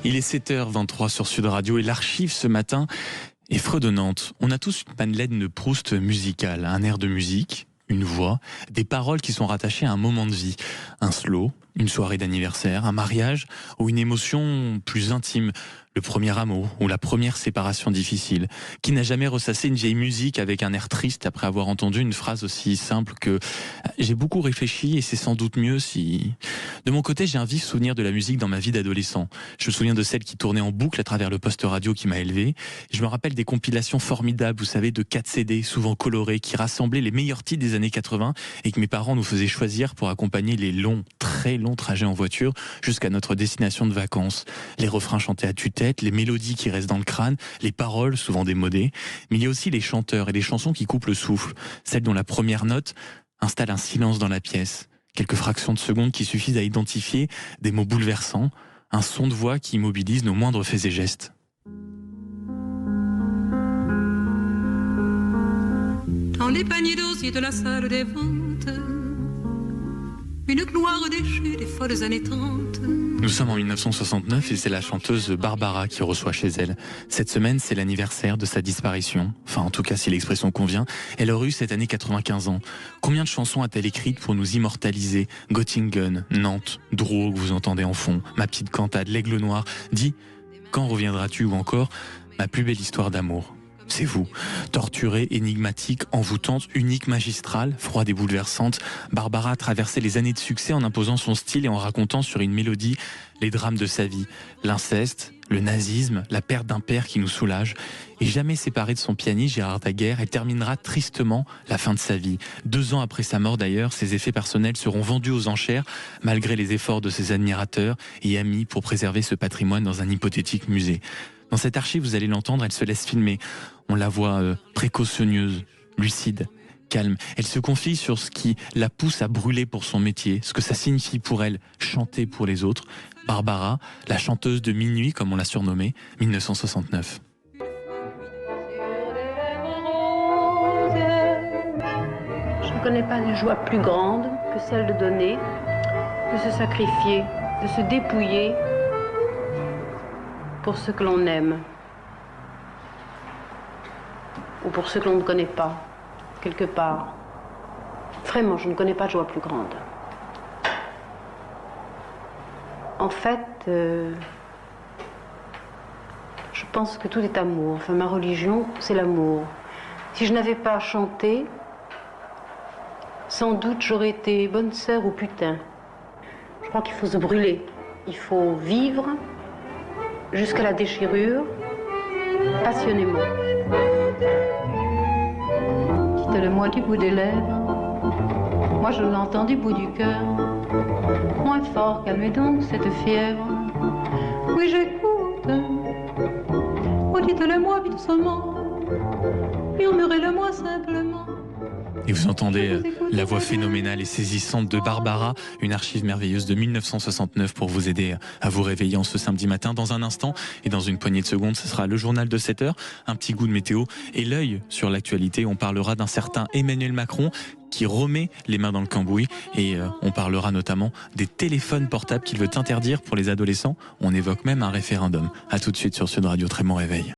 Il est 7h23 sur Sud Radio et l'archive ce matin est fredonnante. On a tous une Madeleine de Proust musicale, un air de musique, une voix, des paroles qui sont rattachées à un moment de vie, un slow, une soirée d'anniversaire, un mariage ou une émotion plus intime, le premier amour ou la première séparation difficile. Qui n'a jamais ressassé une vieille musique avec un air triste après avoir entendu une phrase aussi simple que « j'ai beaucoup réfléchi et c'est sans doute mieux si… » De mon côté, j'ai un vif souvenir de la musique dans ma vie d'adolescent. Je me souviens de celle qui tournait en boucle à travers le poste radio qui m'a élevé. Je me rappelle des compilations formidables, vous savez, de 4 CD, souvent colorés, qui rassemblaient les meilleurs titres des années 80 et que mes parents nous faisaient choisir pour accompagner les longs, très longs trajets en voiture jusqu'à notre destination de vacances. Les refrains chantés à tue-tête, les mélodies qui restent dans le crâne, les paroles, souvent démodées. Mais il y a aussi les chanteurs et les chansons qui coupent le souffle, celles dont la première note installe un silence dans la pièce. Quelques fractions de secondes qui suffisent à identifier des mots bouleversants, un son de voix qui immobilise nos moindres faits et gestes. Dans les paniers d'osier de la salle des ventes, une gloire déchue des folles années 30. Nous sommes en 1969 et c'est la chanteuse Barbara qui reçoit chez elle. Cette semaine, c'est l'anniversaire de sa disparition. Enfin, en tout cas, si l'expression convient. Elle aurait eu cette année 95 ans. Combien de chansons a-t-elle écrites pour nous immortaliser? Göttingen, Nantes, Drouot que vous entendez en fond, Ma petite cantate, L'Aigle Noir, dit Quand reviendras-tu ou encore Ma plus belle histoire d'amour. C'est vous. Torturée, énigmatique, envoûtante, unique, magistrale, froide et bouleversante, Barbara a traversé les années de succès en imposant son style et en racontant sur une mélodie les drames de sa vie. L'inceste, le nazisme, la perte d'un père qui nous soulage. Et jamais séparée de son pianiste Gérard Daguerre, elle terminera tristement la fin de sa vie. 2 ans après sa mort d'ailleurs, ses effets personnels seront vendus aux enchères malgré les efforts de ses admirateurs et amis pour préserver ce patrimoine dans un hypothétique musée. Dans cette archive, vous allez l'entendre, elle se laisse filmer. On la voit précautionneuse, lucide, calme. Elle se confie sur ce qui la pousse à brûler pour son métier, ce que ça signifie pour elle, chanter pour les autres. Barbara, la chanteuse de minuit, comme on l'a surnommée, 1969. Je ne connais pas de joie plus grande que celle de donner, de se sacrifier, de se dépouiller pour ce que l'on aime ou pour ce que l'on ne connaît pas, quelque part. Vraiment, je ne connais pas de joie plus grande. En fait, je pense que tout est amour. Enfin, ma religion, c'est l'amour. Si je n'avais pas chanté, sans doute j'aurais été bonne sœur ou putain. Je crois qu'il faut se brûler. Il faut vivre jusqu'à la déchirure, passionnément. Dites-le-moi du bout des lèvres, moi je l'entends du bout du cœur. Moins fort, calmez donc cette fièvre. Oui, j'écoute. Oh, dites-le-moi vite seulement, murmurez-le-moi simplement. Et vous entendez la voix phénoménale et saisissante de Barbara, une archive merveilleuse de 1969 pour vous aider à vous réveiller en ce samedi matin. Dans un instant et dans une poignée de secondes, ce sera le journal de 7h, un petit goût de météo et l'œil sur l'actualité. On parlera d'un certain Emmanuel Macron qui remet les mains dans le cambouis et on parlera notamment des téléphones portables qu'il veut interdire pour les adolescents. On évoque même un référendum. À tout de suite sur Sud Radio, très bon réveil.